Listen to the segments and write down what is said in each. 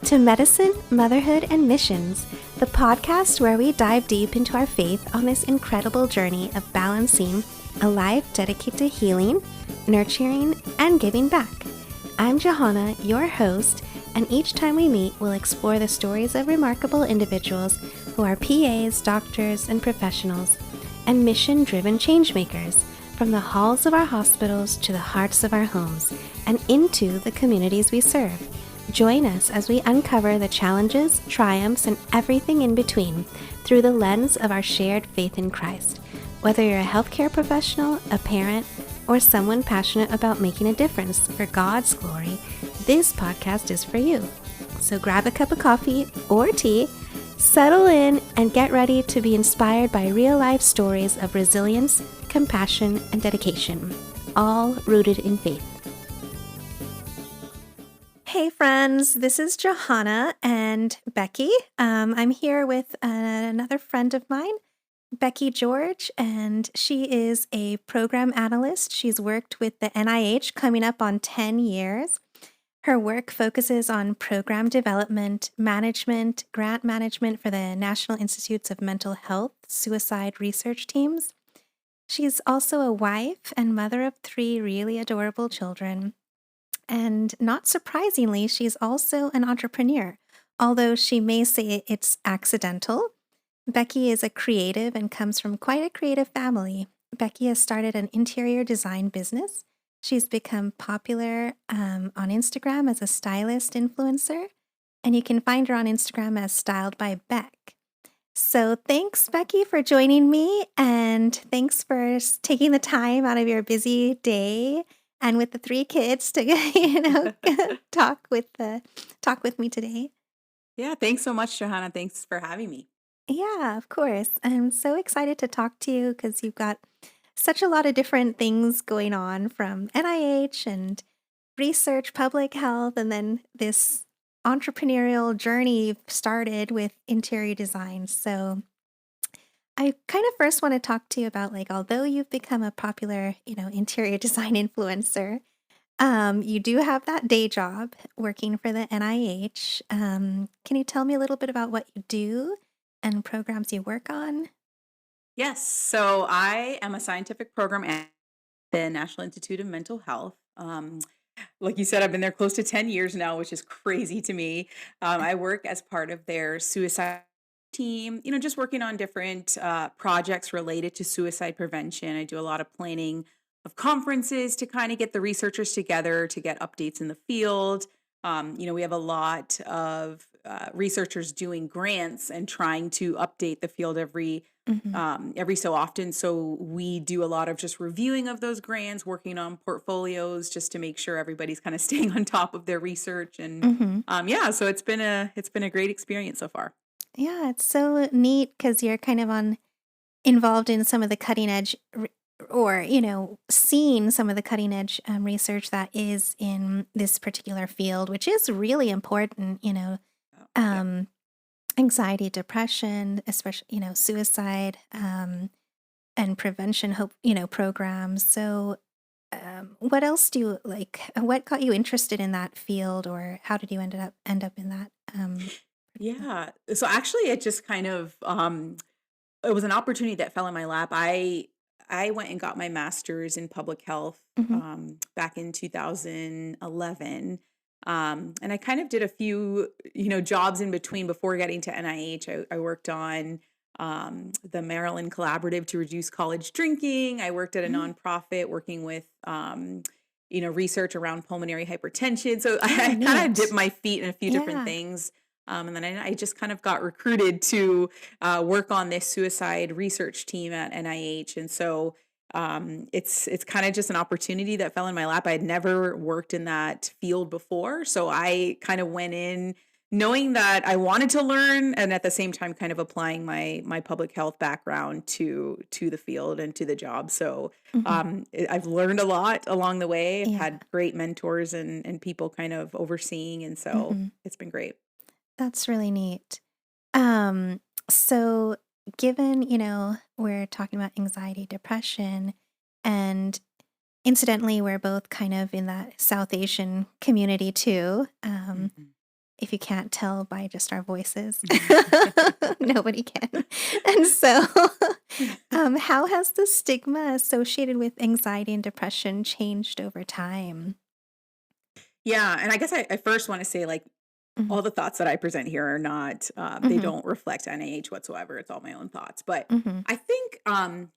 to Medicine, Motherhood, and Missions, the podcast where we dive deep into our faith on this incredible journey of balancing a life dedicated to healing, nurturing, and giving back. I'm Johanna, your host, and each time we meet, we'll explore the stories of remarkable individuals who are PAs, doctors, and professionals, and mission-driven changemakers, from the halls of our hospitals to the hearts of our homes, and into the communities we serve. Join us as we uncover the challenges, triumphs, and everything in between through the lens of our shared faith in Christ. Whether you're a healthcare professional, a parent, or someone passionate about making a difference for God's glory, this podcast is for you. So grab a cup of coffee or tea, settle in, and get ready to be inspired by real-life stories of resilience, compassion, and dedication, all rooted in faith. Hey friends, this is Johanna and Becky. I'm here with another friend of mine, Becky George, and she is a program analyst. She's worked with the NIH coming up on 10 years. Her work focuses on program development, management, grant management for the National Institutes of Mental Health suicide research teams. She's also a wife and mother of 3 really adorable children. And not surprisingly, she's also an entrepreneur. Although she may say it's accidental, Becky is a creative and comes from quite a creative family. Becky has started an interior design business. She's become popular on Instagram as a stylist influencer, and you can find her on Instagram as Styled by Beck. So thanks, Becky, for joining me, and thanks for taking the time out of your busy day and with the 3 kids to, talk with me today. Yeah, thanks so much, Johanna. Thanks for having me. Yeah, of course. I'm so excited to talk to you because you've got such a lot of different things going on, from NIH and research, public health, and then this entrepreneurial journey you've started with interior design. So I kind of first want to talk to you about, although you've become a popular, interior design influencer, you do have that day job working for the NIH. Can you tell me a little bit about what you do and programs you work on? Yes, so I am a scientific program at the National Institute of Mental Health. Like you said, I've been there close to 10 years now, which is crazy to me. I work as part of their suicide team, just working on different projects related to suicide prevention. I do a lot of planning of conferences to kind of get the researchers together to get updates in the field. We have a lot of researchers doing grants and trying to update the field Mm-hmm. every so often. So we do a lot of just reviewing of those grants, working on portfolios just to make sure everybody's kind of staying on top of their research. And Mm-hmm. so it's been a great experience so far. Yeah, it's so neat because you're kind of involved in some of the cutting edge, or seeing some of the cutting edge research that is in this particular field, which is really important. Oh, yeah. Um, Anxiety, depression, especially suicide, and prevention hope programs. So, what else do you like? What got you interested in that field, or how did you end up in that? Particular? Yeah. So actually it just kind of it was an opportunity that fell in my lap. I went and got my master's in public health Mm-hmm. back in 2011. And I kind of did a few, jobs in between before getting to NIH. I worked on the Maryland Collaborative to Reduce College Drinking. I worked at a Mm-hmm. nonprofit working with, research around pulmonary hypertension. So Oh, I kind of dipped neat. my feet in a few different Yeah. things. And then I just kind of got recruited to work on this suicide research team at NIH. And so it's kind of just an opportunity that fell in my lap. I had never worked in that field before. So I kind of went in knowing that I wanted to learn, and at the same time kind of applying my public health background to the field and to the job. So Mm-hmm. I've learned a lot along the way. I've Yeah. had great mentors and people kind of overseeing. And so Mm-hmm. it's been great. That's really neat. Um, so given, we're talking about anxiety, depression, and incidentally, we're both kind of in that South Asian community too. Mhm. if you can't tell by just our voices. Nobody can. And so, how has the stigma associated with anxiety and depression changed over time? Yeah, and I guess I first wanna say, like, Mhm, all the thoughts that I present here are not, they mhm, don't reflect NIH whatsoever, it's all my own thoughts, but mhm, I think,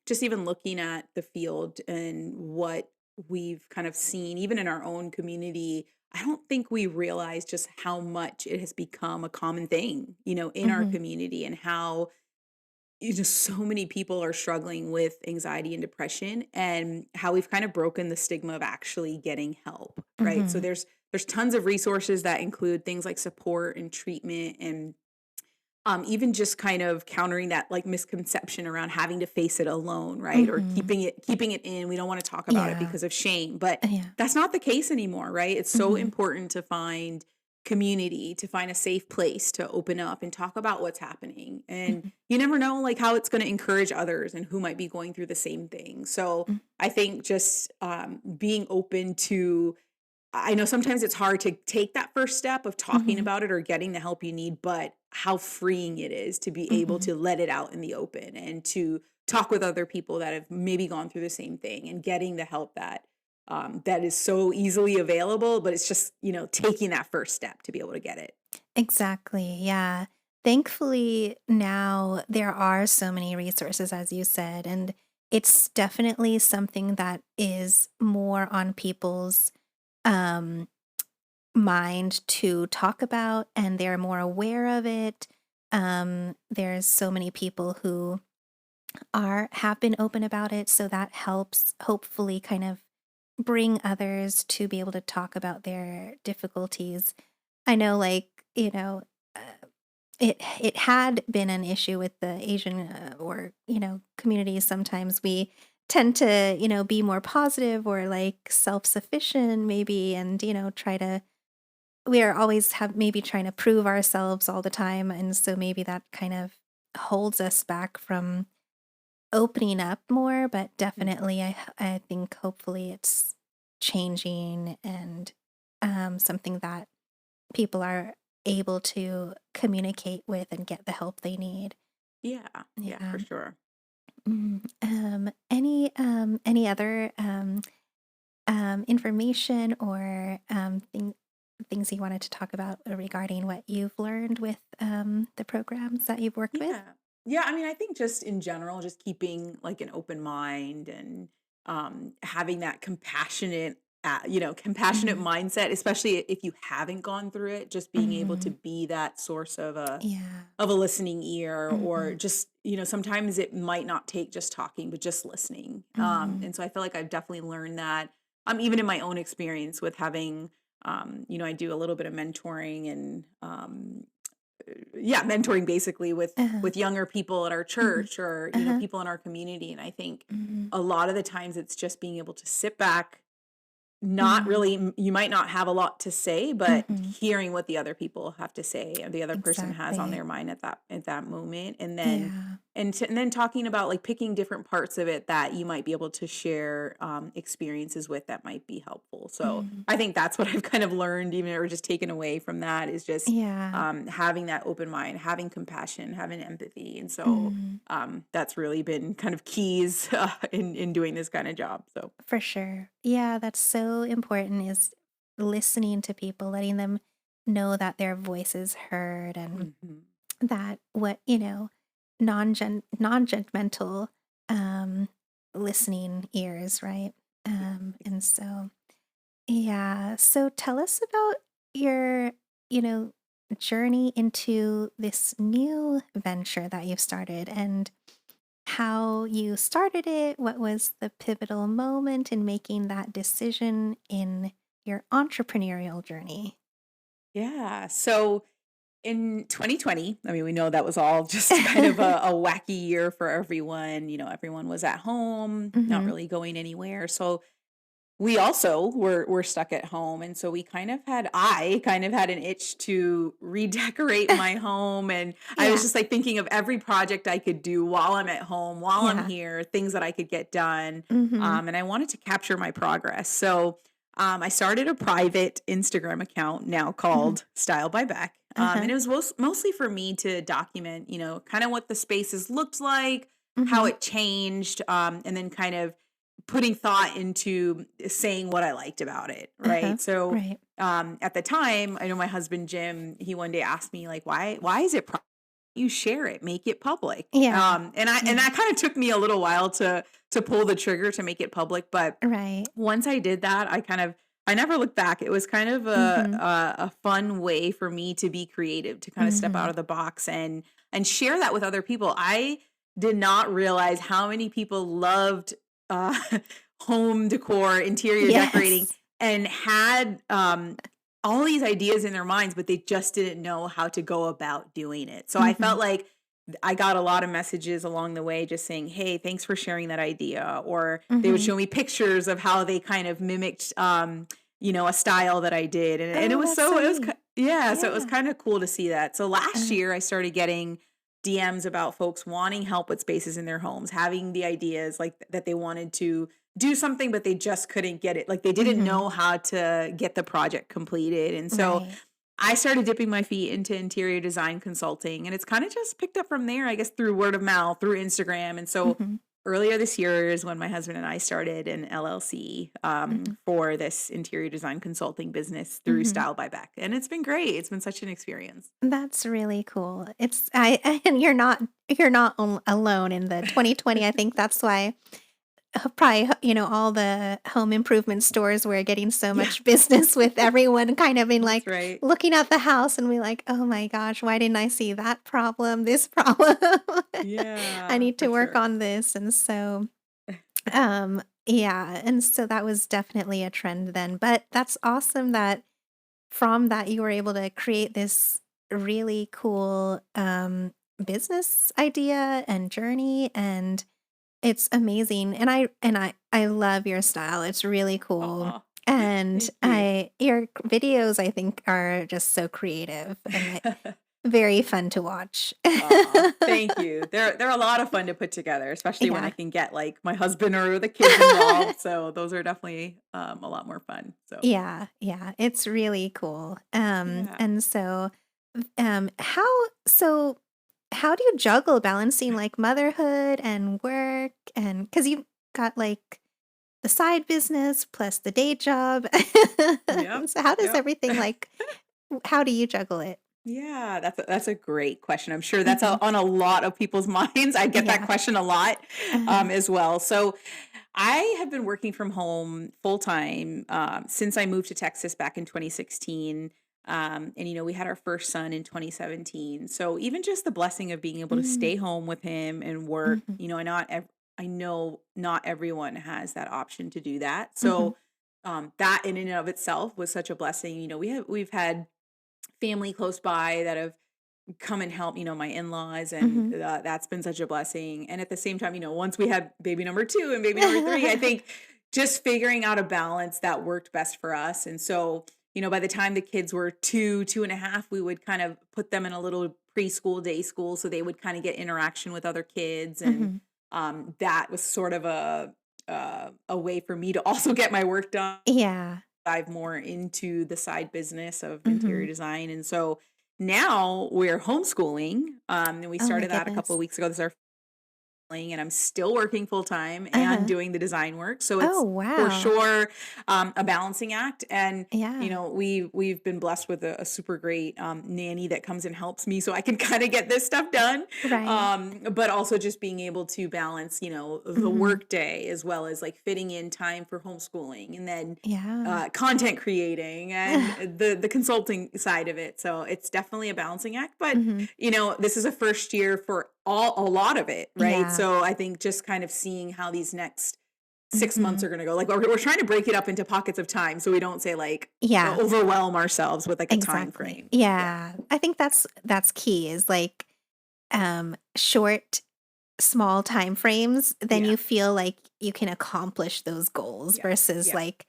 just even looking at the field and what we've kind of seen, even in our own community, I don't think we realize just how much it has become a common thing, in our mhm, community and how just so many people are struggling with anxiety and depression and how we've kind of broken the stigma of actually getting help, right? So mhm, there's tons of resources that include things like support and treatment and even just kind of countering that like misconception around having to face it alone, right? Or mhm. keeping it in. We don't want to talk about it Yeah, because of shame, but yeah. that's not the case anymore, right? It's so Mhm, important to find community, to find a safe place to open up and talk about what's happening. And mhm, you never know like how it's going to encourage others and who might be going through the same thing. So mm, I think just being open to I know sometimes it's hard to take that first step of talking mhm, about it or getting the help you need, but how freeing it is to be able mhm, to let it out in the open and to talk with other people that have maybe gone through the same thing and getting the help that that is so easily available, but it's just, taking that first step to be able to get it. exactly, yeah. Thankfully, now there are so many resources, as you said, and it's definitely something that is more on people's, um mind to talk about, and they're more aware of it. There's so many people who have been open about it, so that helps hopefully kind of bring others to be able to talk about their difficulties. I know, like, uh, it had been an issue with the Asian, or, communities. Sometimes we tend to, be more positive or like self-sufficient maybe, and, try to we are always have maybe trying to prove ourselves all the time, and so maybe that kind of holds us back from opening up more, but Mm. definitely I think hopefully it's changing, and something that people are able to communicate with and get the help they need. Yeah, yeah, Yeah. for sure. Any other information or things you wanted to talk about regarding what you've learned with the programs that you've worked with? Yeah. Yeah, I mean, I think just in general, just keeping like an open mind and having that compassionate Hmm. mindset, especially if you haven't gone through it, just being able to Hmm. be that source Yeah. of a listening ear or Hmm. just, sometimes it might not take just talking, but just listening. Hmm. And so I feel like I've definitely learned that even in my own experience with having I do a little bit of mentoring and yeah, mentoring basically Uh-huh. with younger people at our Hmm. church or, Uh-huh. people in our community. And I think Hmm. a lot of the times it's just being able to sit back, not Hmm. really you might not have a lot to say, but Hmm. hearing what the other people have to say and the other person has on Exactly. their mind at that moment, and then Yeah. and then talking about like picking different parts of it that you might be able to share experiences with that might be helpful. So Hmm. I think that's what I've kind of learned, even or just taken away from that, is just Yeah. having that open mind, having compassion, having empathy, and so Hmm. that's really been kind of keys in doing this kind of job. So. For sure. Yeah, that's so important, is listening to people, letting them know that their voice is heard, and Mhm. that non-judgmental um listening ears, right? Yeah, And exactly. so yeah, so tell us about your, you know, journey into this new venture that you've started, and how you started it. What was the pivotal moment in making that decision in your entrepreneurial journey? Yeah. So in 2020, I mean, we know that was all just kind of a wacky year for everyone. Everyone was at home, not Mhm. really going anywhere. So we also were stuck at home. And so I kind of had an itch to redecorate my home. And I was Yeah. just like thinking of every project I could do while I'm at home, while I'm Yeah. here, things that I could get done. Mhm. And I wanted to capture my progress. So I started a private Instagram account now Mhm. called Style by Beck. Uh-huh. And it was mostly for me to document, kind of what the spaces looked like, how Mhm. it changed, and then kind of putting thought into saying what I liked about it. Uh-huh. Right. So Right. at the time, I know my husband Jim, he one day asked me, like, why is it you share it, make it public? Yeah. And Yeah. that kind of took me a little while to pull the trigger to make it public, but Right. once I did that, I never looked back. It was kind of Mhm. a fun way for me to be creative, to kind of step out Mhm. of the box and share that with other people. I did not realize how many people loved uh, home decor, interior decorating, Yes. and had all these ideas in their minds, but they just didn't know how to go about doing it. So I felt Mhm. like I got a lot of messages along the way just saying, "Hey, thanks for sharing that idea." Or they would Mhm. show me pictures of how they kind of mimicked a style that I did. And it Oh, was that's so neat. yeah, so it was Yeah. kind of cool to see that. So last Uh, year I started getting DMs about folks wanting help with spaces in their homes, having the ideas like that they wanted to do something but they just couldn't get it. Like they didn't mhm. know how to get the project completed. And so Right. I started dipping my feet into interior design consulting, and it's kind of just picked up from there, I guess, through word of mouth, through Instagram. And so Mhm. earlier this year is when my husband and I started an LLC Mhm. for this interior design consulting business through Mhm. Style by Beck. And it's been great. It's been such an experience. That's really cool. It's I and you're not alone in the 2020. I think that's why probably, all the home improvement stores were getting so Yeah, much business with everyone kind of being that's like, right. looking at the house and be like, "Oh my gosh, why didn't I see that problem, this problem? I Yeah, need to for work sure. on this." And so, yeah, and so that was definitely a trend then, but that's awesome that from that you were able to create this really cool, business idea and journey, and it's amazing, and I love your style, it's really cool, Aw, and thank you. I your videos, I think, are just so creative and, very fun to watch. Aw, thank you. They're a lot of fun to put together, especially when I Yeah. can get, like, my husband or the kids involved, so those are definitely, a lot more fun, so Yeah, yeah, it's really cool, yeah. and so, how so how do you juggle balancing, like, motherhood and work, and because 'cause you've got, like, the side business plus the day job. Yep, So how does yep. everything, how do you juggle it? Yeah, that's a great question. I'm sure that's Mhm. on a lot of people's minds. I get that Yeah. question a lot, Uh-huh. as well. So, I have been working from home full time, since I moved to Texas back in 2016. And we had our first son in 2017. So even just the blessing of being able to Mm. stay home with him and work, Mhm. I know not everyone has that option to do that. Mhm. So that in and of itself was such a blessing. We've had family close by that have come and help, my in-laws, and Mhm. that's been such a blessing. And at the same time, once we had baby number 2 and baby number 3, I think just figuring out a balance that worked best for us. And so, by the time the kids were 2.5, we would kind of put them in a little preschool, day school, so they would kind of get interaction with other kids. And Mhm. that was sort of a way for me to also get my work done, Yeah. dive more into the side business of interior Mhm. design. And so now we're homeschooling. And we Oh my started that a couple goodness. of weeks ago. This is our and I'm still working full time and Uh-huh. doing the design work. So Oh, it's for wow. sure a balancing act. And Yeah. we've been blessed with a super great nanny that comes and helps me, so I can kind of get this stuff done. Right. But also just being able to balance, the Mhm. work day as well as like fitting in time for homeschooling, and then Yeah. content creating and the consulting side of it. So it's definitely a balancing act. But Mhm. this is a first year for a lot of it, right? Yeah. So I think just kind of seeing how these next 6 months Mhm. are going to go. Like we're trying to break it up into pockets of time, so we don't say like Yeah. overwhelm ourselves with like a time Exactly. frame. Yeah. Yeah. I think that's key is, like, short, small time frames, then Yeah. you feel like you can accomplish those goals Yeah. versus, Yeah. like,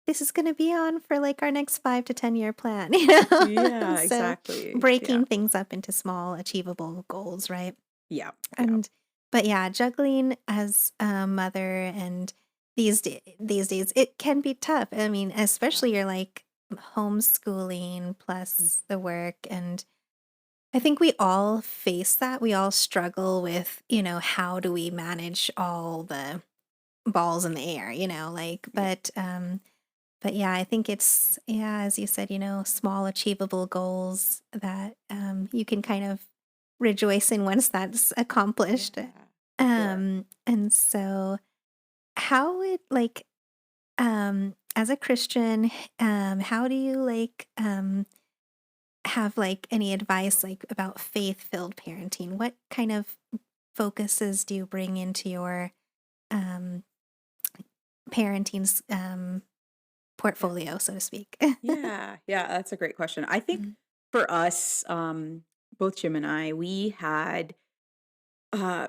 "This is gonna be on for, like, our next 5 to 10-year plan," you know? Yeah, So, exactly. Yeah. breaking things up into small achievable goals, right? Yeah. Yeah. And but yeah, juggling as a mother and these days it can be tough. I mean, Yeah. especially you're like homeschooling Mm. plus the work, and I think we all face that. We all struggle with, how do we manage all the balls in the air, like, Yeah. but yeah, I think it's, yeah, as you said, small achievable goals that you can kind of rejoice in once that's accomplished. Yeah. For sure. And so how would like as a Christian, how do you like have like any advice like about faith-filled parenting? What kind of focuses do you bring into your um parenting's Yeah. portfolio, so to speak? Yeah. Yeah. That's a great question. I think Mhm. for us, both Jim and I, we had uh,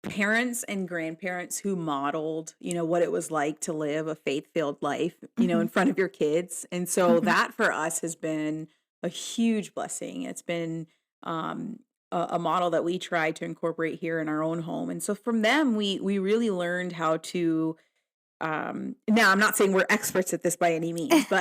parents and grandparents who modeled, what it was like to live a faith-filled life, in Mhm. front of your kids. And so Mhm. that for us has been a huge blessing. It's been a model that we try to incorporate here in our own home. And so from them, we really learned how to now I'm not saying we're experts at this by any means, but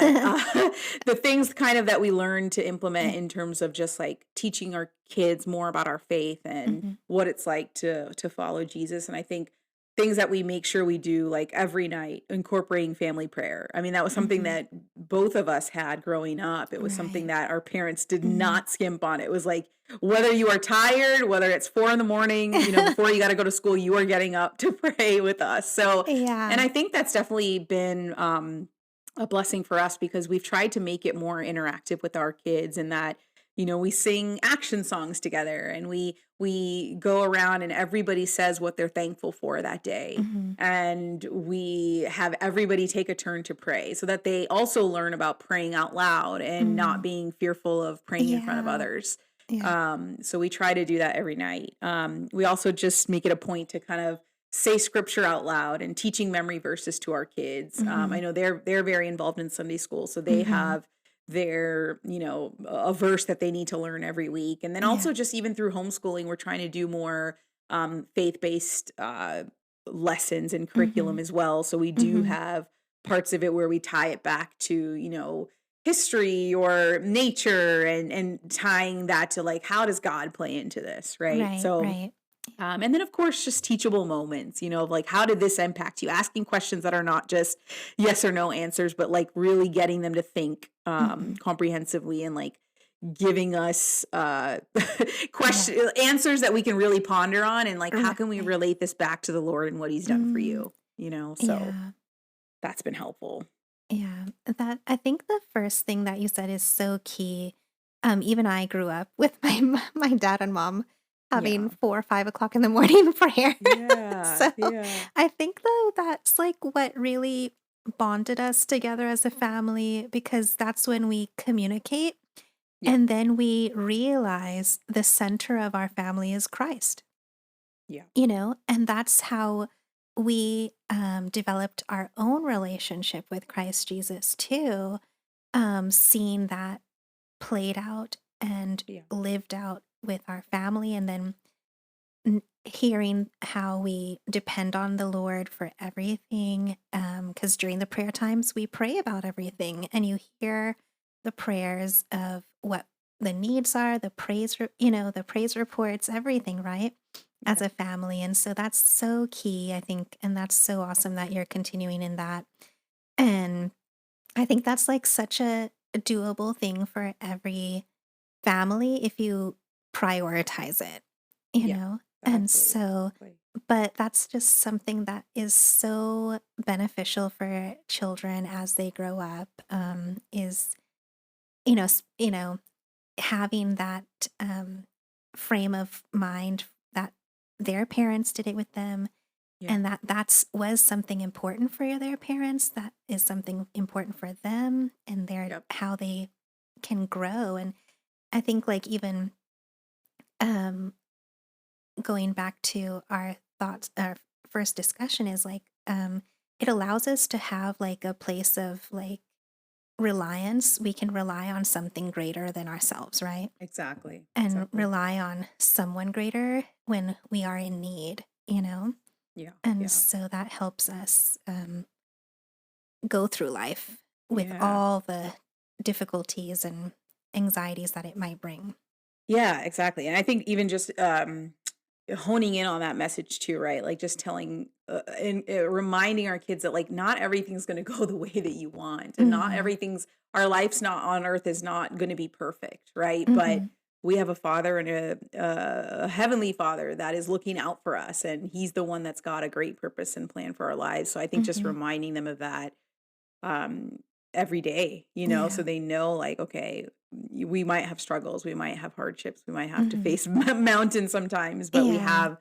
the things kind of that we learn to implement Yeah. in terms of just like teaching our kids more about our faith and Mhm. what it's like to follow Jesus. And I think things that we make sure we do like every night, incorporating family prayer. I mean, that was something Mhm. that both of us had growing up. It was something Right. that our parents did Mhm. not skimp on. It was like whether you are tired, whether it's 4 in the morning, before you got to go to school, you are getting up to pray with us. So and Yeah. I think that's definitely been a blessing for us because we've tried to make it more interactive with our kids and that we sing action songs together and we go around and everybody says what they're thankful for that day Mhm. and we have everybody take a turn to pray so that they also learn about praying out loud and not Mm. being fearful of praying in front of Yeah. others. Yeah. So we try to do that every night. We also just make it a point to kind of say scripture out loud and teaching memory verses to our kids. I Mhm. know they're very involved in Sunday school, so they Mhm. have their a verse that they need to learn every week, and then Yeah. also just even through homeschooling, we're trying to do more faith based lessons and curriculum Mhm. as well. So we do Mhm. have parts of it where we tie it back to history or nature and tying that to like how does God play into this, right? Right, So right. and then, of course, just teachable moments, of like, how did this impact you? Asking questions that are not just yes or no answers, but like really getting them to think Mhm. comprehensively and like giving us Yeah. question answers that we can really ponder on and like how can we Right. relate this back to the Lord and what He's done for Mm. you? So Yeah. that's been helpful. Yeah. That I think the first thing that you said is so key. Even I grew up with my my dad and mom having Yeah. 4 or 5 o'clock in the morning prayer. Yeah. So Yeah. I think though that's like what really bonded us together as a family because that's when we communicate Yeah. and then we realize the center of our family is Christ. Yeah. And that's how we developed our own relationship with Christ Jesus too, seeing that played out and Yeah. lived out with our family, and then hearing how we depend on the Lord for everything. Because during the prayer times, we pray about everything, and you hear the prayers of what the needs are, the the praise reports, everything, right? As Yeah. a family. And so that's so key, I think. And that's so awesome that you're continuing in that. And I think that's like such a doable thing for every family if you prioritize it, you Yeah. know? And Absolutely. so, Exactly. but that's just something that is so beneficial for children as they grow up, is, having that frame of mind that their parents did it with them Yeah. and that that's was something important for their parents, that is something important for them and their Yep. how they can grow. And I think like even um going back to our thoughts, our first discussion is like it allows us to have like a place of like reliance. We can rely on something greater than ourselves, right? Exactly. And Exactly. rely on someone greater when we are in need. Yeah. And Yeah. so that helps us go through life with Yeah. all the difficulties and anxieties that it might bring. Yeah, exactly. And I think even just honing in on that message too, right? Like just telling and reminding our kids that like not everything's going to go the way that you want, and not Hmm. everything's our life's not on earth is not going to be perfect, right? But Hmm. we have a father and a heavenly father that is looking out for us, and he's the one that's got a great purpose and plan for our lives. So I think just Hmm. reminding them of that um, every day, so Yeah. they know like, okay, we might have struggles, we might have hardships, we might have to Hmm. face mountains sometimes, but we Yeah. have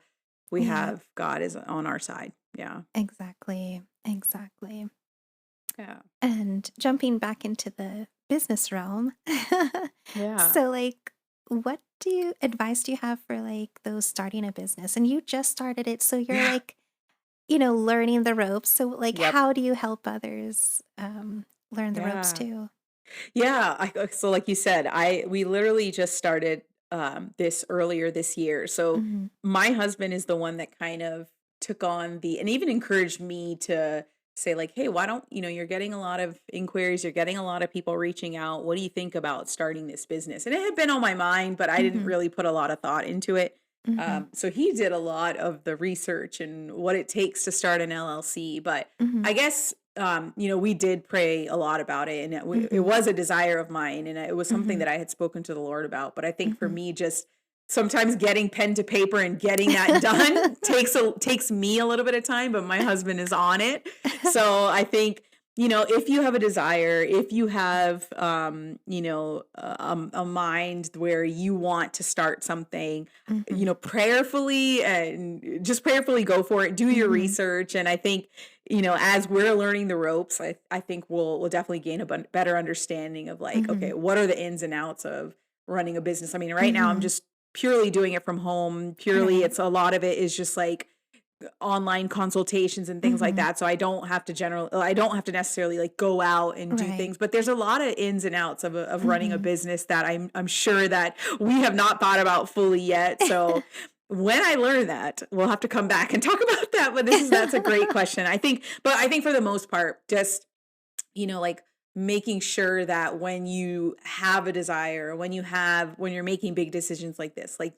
we Yeah. have God is on our side. Yeah. Exactly. Exactly. Yeah. And jumping back into the business realm. Yeah. So, like, what advice do you have for like those starting a business? And you just started it, so you're Yeah. like, learning the ropes. So, like, Yep. how do you help others learn the ropes Yeah. too? Yeah, so like you said, I we literally just started this earlier this year. So Hmm. my husband is the one that kind of took on the and even encouraged me to say like, "Hey, why don't, you're getting a lot of inquiries, you're getting a lot of people reaching out. What do you think about starting this business?" And it had been on my mind, but I didn't Hmm. really put a lot of thought into it. Hmm. So he did a lot of the research and what it takes to start an LLC, but Hmm. I guess we did pray a lot about it, and it Hmm. was a desire of mine, and it was something Hmm. that I had spoken to the Lord about. But I think for Hmm. me, just sometimes getting pen to paper and getting that done takes me a little bit of time, but my husband is on it. So I think if you have a desire, if you have a mind where you want to start something, Hmm. prayerfully and just prayerfully go for it. Do your Hmm. research, and I think as we're learning the ropes, I think we'll definitely gain a better understanding of like, Hmm. okay, what are the ins and outs of running a business? I mean, right now I'm Hmm. just purely doing it from home. Purely, Right. it's a lot of it is just like online consultations and things like Hmm. that. So I don't have to necessarily like go out and do Right. things, but there's a lot of ins and outs of running a Hmm. business that I'm sure that we have not thought about fully yet. So when I learn that, we'll have to come back and talk about that. But that's a great question. I think for the most part, just like making sure that when you have a desire, when you're making big decisions like this, like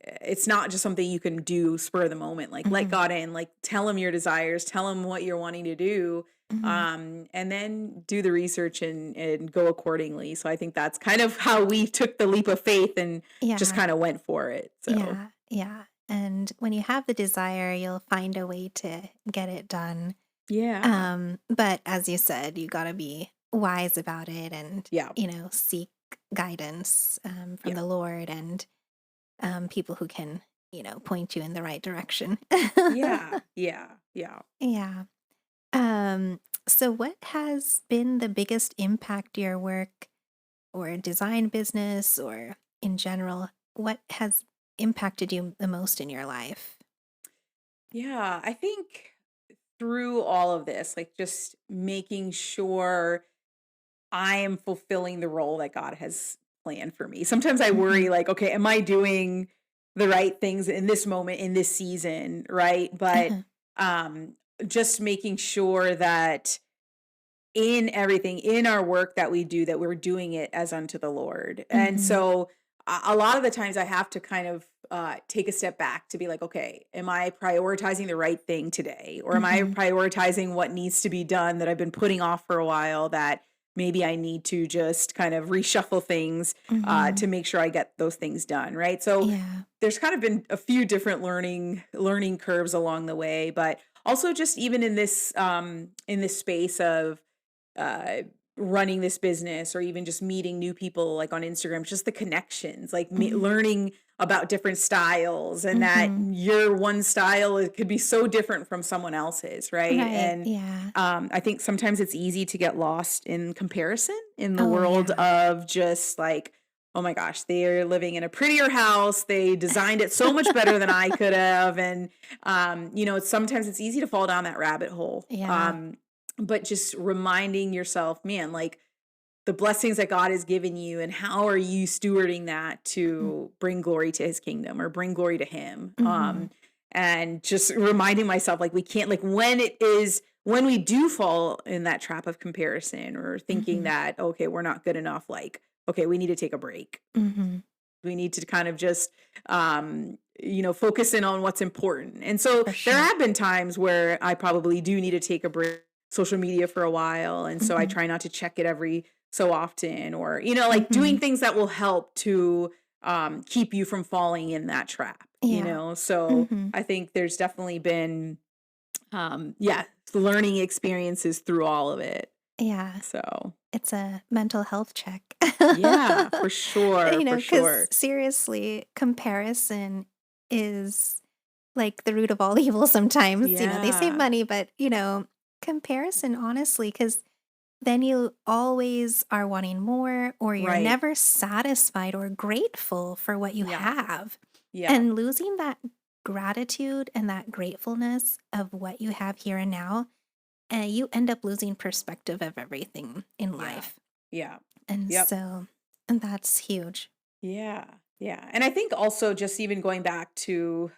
it's not just something you can do spur of the moment. Like let Hmm. God in, like tell him your desires, tell him what you're wanting to do, Hmm. and then do the research and go accordingly. So I think that's kind of how we took the leap of faith and just Yeah. kind of went for it. So Yeah. Yeah. And when you have the desire, you'll find a way to get it done. yeah, But as you said, you got to be wise about it and, yeah, seek guidance from yeah, the Lord and people who can, point you in the right direction. yeah, yeah, yeah. Yeah. Um, so, what has been the biggest impact your work or design business or in general? What has impacted you the most in your life? Yeah, I think through all of this, like just making sure I am fulfilling the role that God has planned for me. Sometimes I worry Hmm. like, okay, am I doing the right things in this moment, in this season, right? But Uh-huh. um just making sure that in everything in our work that we do that we're doing it as unto the Lord. And Hmm. so a lot of the times I have to kind of take a step back to be like, okay, am I prioritizing the right thing today, or am I Hmm. prioritizing what needs to be done that I've been putting off for a while, that maybe I need to just kind of reshuffle things Hmm. to make sure I get those things done, right? So Yeah. there's kind of been a few different learning curves along the way, but also just even in this space of uh running this business, or even just meeting new people like on Instagram, just the connections, like Hmm. learning about different styles, and that Hmm. your one style it could be so different from someone else's, right? Right. And Yeah. I think sometimes it's easy to get lost in comparison in the Oh, world yeah. of just like, oh my gosh, they're living in a prettier house, they designed it so much better than I could have. And sometimes it's easy to fall down that rabbit hole. Yeah. But just reminding yourself, man, like the blessings that God has given you, and how are you stewarding that Mhm. to bring glory to his kingdom or bring glory to him. Mhm. and just reminding myself, like, we can't, like, when we do fall in that trap of comparison or thinking Mhm. that, okay, we're not good enough, like, okay, we need to take a break. Mhm. We need to kind of just, focus in on what's important. And so For there sure. have been times where I probably do need to take a break social media for a while. And so I Mhm. try not to check it every so often, or, like doing Mhm. things that will help to keep you from falling in that trap, Yeah. So Mhm. I think there's definitely been, yeah, learning experiences through all of it. Yeah. So It's a mental health check. yeah, for sure, for Because sure. seriously, comparison is like the root of all evil sometimes. They save Yeah. money, but, comparison, honestly, because then you always are wanting more, or you're Right. never satisfied or grateful for what you Yeah. have. Yeah. And losing that gratitude and that gratefulness of what you have here and now, you end up losing perspective of everything in Yeah. life. Yeah. And Yep. so, and that's huge. Yeah. Yeah. And I think also just even going back to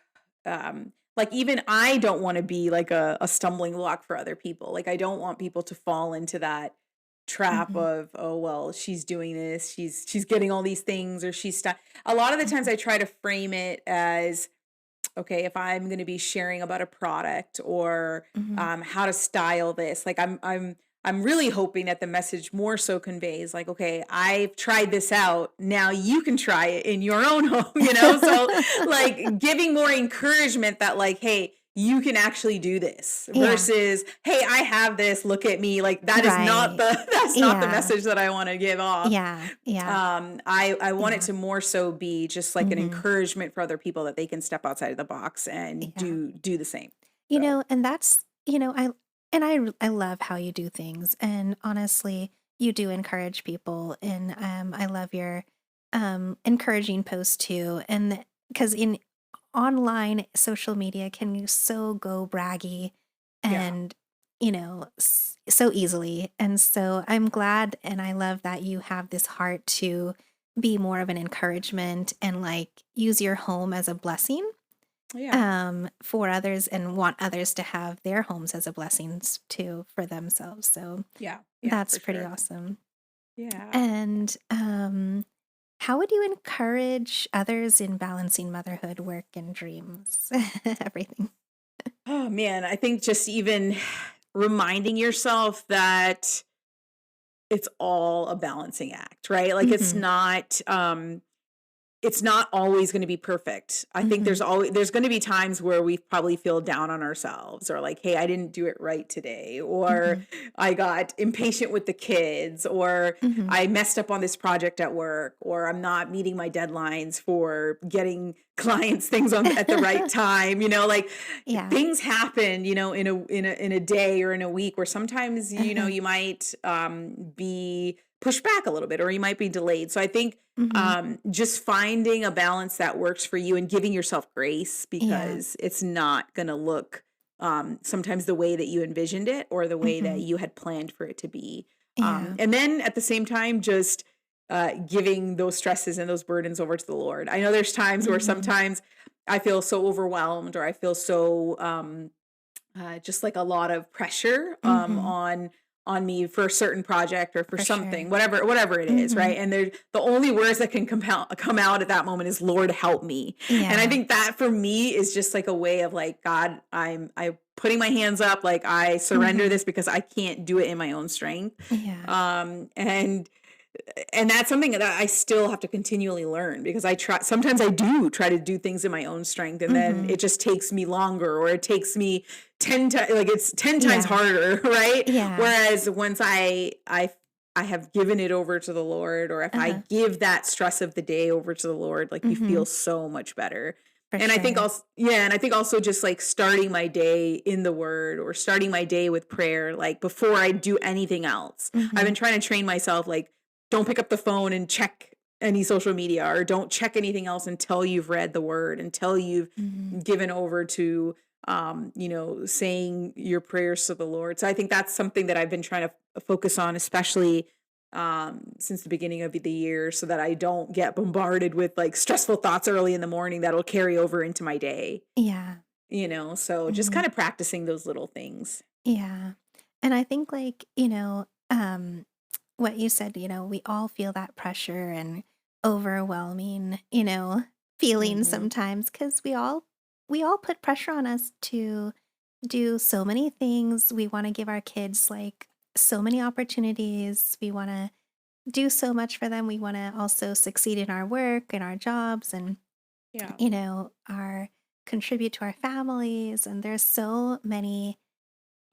like even I don't want to be like a stumbling block for other people. Like I don't want people to fall into that trap Mhm, of, oh well, she's doing this, she's getting all these things, or a lot of the times mhm, I try to frame it as, okay, if I'm going to be sharing about a product or mhm. how to style this, like I'm really hoping that the message more so conveys, like, okay, I've tried this out, now you can try it in your own home, so like giving more encouragement that, like, hey, you can actually do this Yeah, versus, hey, I have this, look at me. Like that is not right. the that's not the Yeah, message that I want to give off. yeah, yeah, I want it yeah. to more so be just like an Mhm, encouragement for other people that they can step outside of the box and yeah. do the same. So, And that's, I love how you do things. And honestly, you do encourage people. And I love your encouraging posts too. And because in online social media can you so go braggy yeah. and, so easily. And so I'm glad and I love that you have this heart to be more of an encouragement and like use your home as a blessing Yeah. for others and want others to have their homes as a blessings too for themselves. So Yeah. Yeah, that's for pretty sure. awesome. Yeah. And how would you encourage others in balancing motherhood, work, and dreams? Everything. Oh man, I think just even reminding yourself that it's all a balancing act, right? Like Hmm. it's not always going to be perfect. I think Hmm. there's going to be times where we probably feel down on ourselves, or like, hey, I didn't do it right today, or Hmm. I got impatient with the kids, or Hmm. I messed up on this project at work, or I'm not meeting my deadlines for getting clients things on at the right time, like Yeah. things happen, in a day or in a week where sometimes, Uh-huh. you might be pushed back a little bit, or you might be delayed. So I think Hmm. just finding a balance that works for you and giving yourself grace, Yeah. because it's not going to look sometimes the way that you envisioned it or the way that Hmm. you had planned for it to be. Yeah. And then at the same time, just giving those stresses and those burdens over to the Lord. I know there's times where Hmm. sometimes I feel so overwhelmed, or I feel so just like a lot of pressure Hmm. on me for a certain project or for For something, sure. whatever it is, Hmm. right? And the only words that can come out at that moment is, Lord, help me. And I Yeah. think that for me is just like a way of like, God, I putting my hands up, like I surrender Hmm. this because I can't do it in my own strength. Yeah. And that's something that I still have to continually learn, because sometimes I do try to do things in my own strength, and then Hmm. it just takes me longer, or it takes me 10 times, like it's 10 times Yeah. harder, right? Yeah. Whereas once I have given it over to the Lord, or if I Uh-huh. give that stress of the day over to the Lord, like you Mhm. feel so much better. For And I think sure. also, yeah, and I think also just like starting my day in the word, or starting my day with prayer, like before I do anything else. I've been Mhm. trying to train myself, like, don't pick up the phone and check any social media, or don't check anything else until you've read the word, until you've Mhm. given over to saying your prayers to the Lord. So I think that's something that I've been trying to focus on, especially since the beginning of the year, so that I don't get bombarded with like stressful thoughts early in the morning that'll carry over into my day. Yeah. so just Mhm. kind of practicing those little things. Yeah. And I think, like, what you said, we all feel that pressure and overwhelming, feelings Hmm. sometimes because we all put pressure on us to do so many things. We want to give our kids like so many opportunities. We want to do so much for them. We want to also succeed in our work and our jobs and, Yeah. our contribute to our families. And there's so many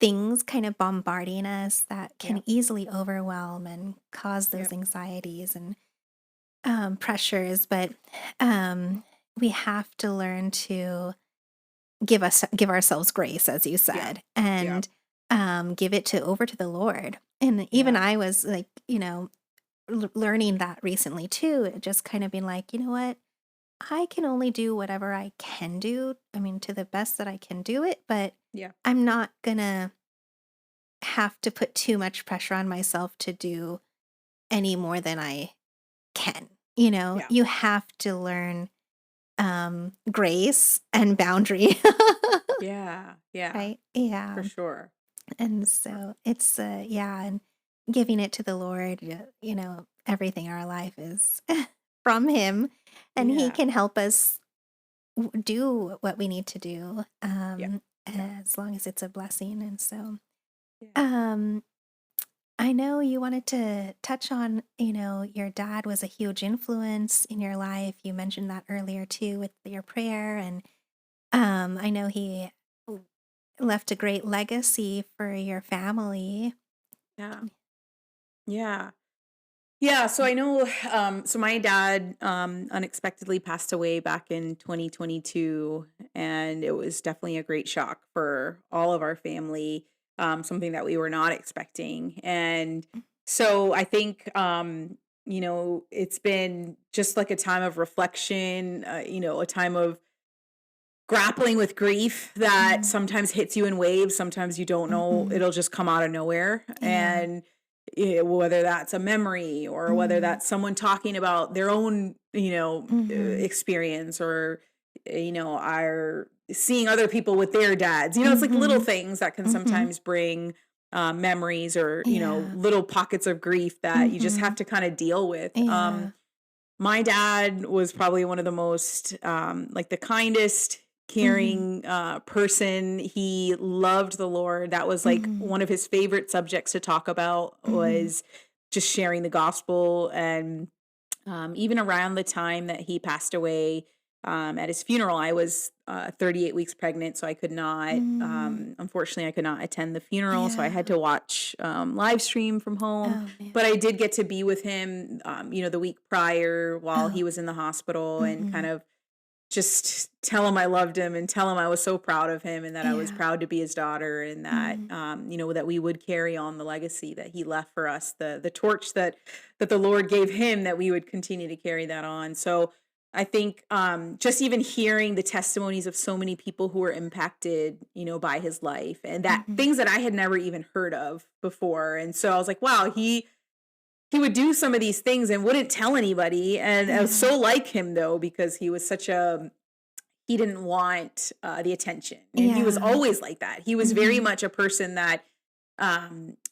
things kind of bombarding us that Yeah. can easily overwhelm and cause those Yep. anxieties and pressures. But um, we have to learn to give ourselves grace, as you Yeah. said, Yeah. and give it to over to the Lord. And even Yeah. I was like, learning that recently too. Just kind of being like, you know what? I can only do whatever I can do. I mean, to the best that I can do it, but Yeah. I'm not gonna have to put too much pressure on myself to do any more than I can. Yeah. You have to learn grace and boundary. Yeah. Yeah. Right? For Yeah. sure. And For sure. so it's yeah, and giving it to the Lord, everything in our life is from him and he Yeah. can help us do what we need to do Yeah. Yeah. as long as it's a blessing. And so Yeah. um I know you wanted to touch on, your dad was a huge influence in your life. You mentioned that earlier too with your prayer. And I know he left a great legacy for your family. Yeah. Yeah. Yeah, so I know, so my dad unexpectedly passed away back in 2022, and it was definitely a great shock for all of our family, something that we were not expecting. And so I think, it's been just like a time of reflection, a time of grappling with grief that Mm, sometimes hits you in waves. Sometimes you don't know, mhm. it'll just come out of nowhere. Yeah. And whether that's a memory or whether Mm, that's someone talking about their own, mhm. experience or, are seeing other people with their dads. It's like little Mhm. things that can Mhm. sometimes bring memories or, Yeah. little pockets of grief that you just have Mhm. to kind of deal with. Yeah. My dad was probably one of the most, like the kindest, Mhm. caring person. He loved the Lord. That was like Mhm. one of his favorite subjects to talk about Mhm. was just sharing the gospel. And even around the time that he passed away, at his funeral, I was 38 weeks pregnant, so I could not, Mm. unfortunately, I could not attend the funeral. So I had Yeah. to watch live stream from home. Oh, man. But I did get to be with him, the week prior while Oh. he was in the hospital and kind Mhm. of just tell him I loved him and tell him I was so proud of him and that I was Yeah. proud to be his daughter and that Mhm. that we would carry on the legacy that he left for us, the torch that the Lord gave him, that we would continue to carry that on. So I think just even hearing the testimonies of so many people who were impacted, by his life and that Mhm. things that I had never even heard of before. And so I was like, wow, he would do some of these things and wouldn't tell anybody. And I was Yeah. so like him though, because he didn't want the attention. And he was Yeah. always like that. He was very Mhm. much a person that,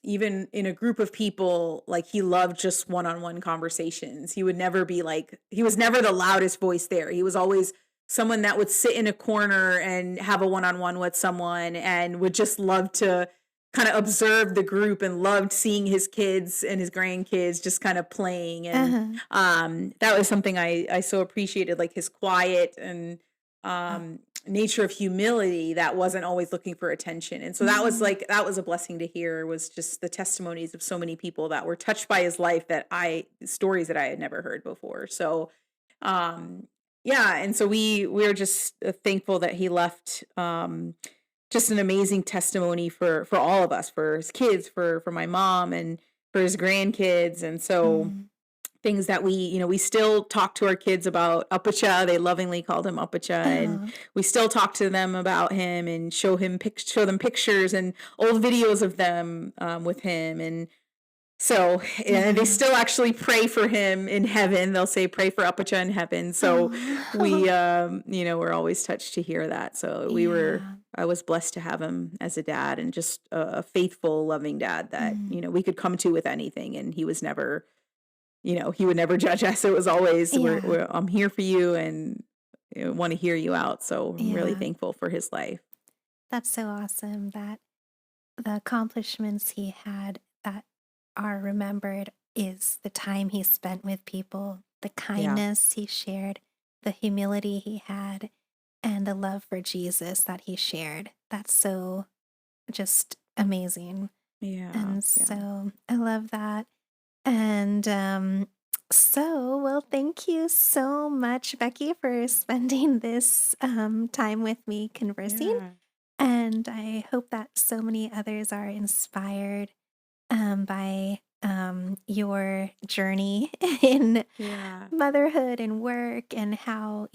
even in a group of people, like he loved just one-on-one conversations. He would never be like, he was never the loudest voice there. He was always someone that would sit in a corner and have a one-on-one with someone and would just love to kind of observe the group and loved seeing his kids and his grandkids just kind of playing. And Uh-huh. that was something I so appreciated, like his quiet and Oh. nature of humility that wasn't always looking for attention. And so Mm. that was a blessing to hear, was just the testimonies of so many people that were touched by his life, that I stories that I had never heard before. So um yeah, and so we're just thankful that he left just an amazing testimony for all of us, for his kids, for my mom and for his grandkids. And so Mm. things that we still talk to our kids about Upacha. They lovingly called him Upacha, and Oh. we still talk to them about him and show them pictures and old videos of them with him. And So, and they Yeah. still actually pray for him in heaven. They'll say, "Pray for Apacha in heaven." So we, Oh, we're always touched to hear that. So yeah. I was blessed to have him as a dad, and just a faithful, loving dad that, Mm. we could come to with anything. And he was never, he would never judge us. It was always, Yeah. I'm here for you, and want to hear you out. So I'm really Yeah. thankful for his life. That's so awesome that the accomplishments he had that are remembered is the time he spent with people, the Yeah. kindness he shared, the humility he had, and the love for Jesus that he shared. That's so just amazing. Yeah. And Yeah. so I love that. And well, thank you so much, Becky, for spending this time with me conversing. Yeah. And I hope that so many others are inspired by your journey in Yeah. motherhood and work and how,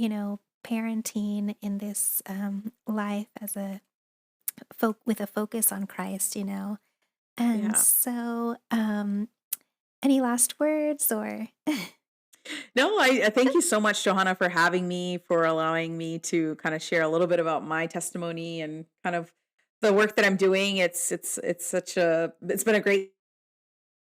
parenting in this life as a with a focus on Christ, And Yeah. so, any last words or No, I thank you so much, Johanna, for having me, for allowing me to kind of share a little bit about my testimony and kind of the work that I'm doing. It's been a great,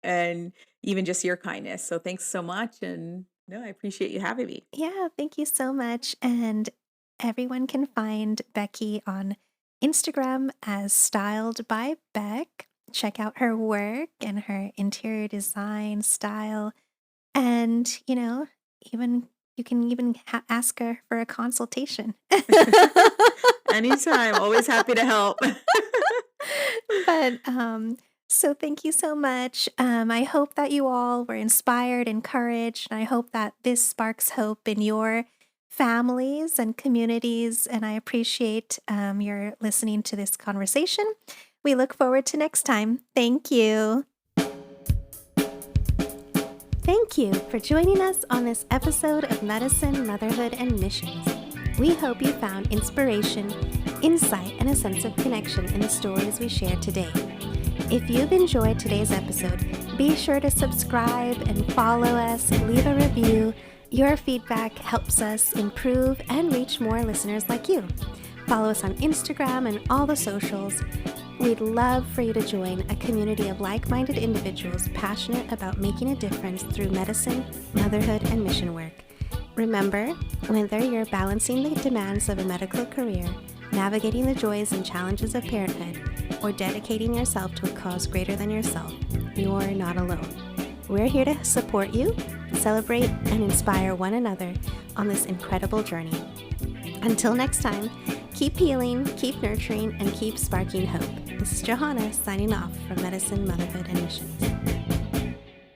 and even just your kindness. So thanks so much, and no, I appreciate you having me. Yeah, thank you so much. And everyone can find Becky on Instagram as Styled by Beck. Check out her work and her interior design style. And, even you can even ask her for a consultation. Anytime, always happy to help. But so thank you so much. I hope that you all were inspired, encouraged, and I hope that this sparks hope in your families and communities. And I appreciate your listening to this conversation. We look forward to next time. Thank you. Thank you for joining us on this episode of Medicine, Motherhood, and Missions. We hope you found inspiration, insight, and a sense of connection in the stories we shared today. If you've enjoyed today's episode, be sure to subscribe and follow us, leave a review. Your feedback helps us improve and reach more listeners like you. Follow us on Instagram and all the socials. We'd love for you to join a community of like-minded individuals passionate about making a difference through medicine, motherhood, and mission work. Remember, whether you're balancing the demands of a medical career, navigating the joys and challenges of parenthood, or dedicating yourself to a cause greater than yourself, you're not alone. We're here to support you, celebrate, and inspire one another on this incredible journey. Until next time, keep healing, keep nurturing, and keep sparking hope. This is Johanna signing off from Medicine, Motherhood, and Missions.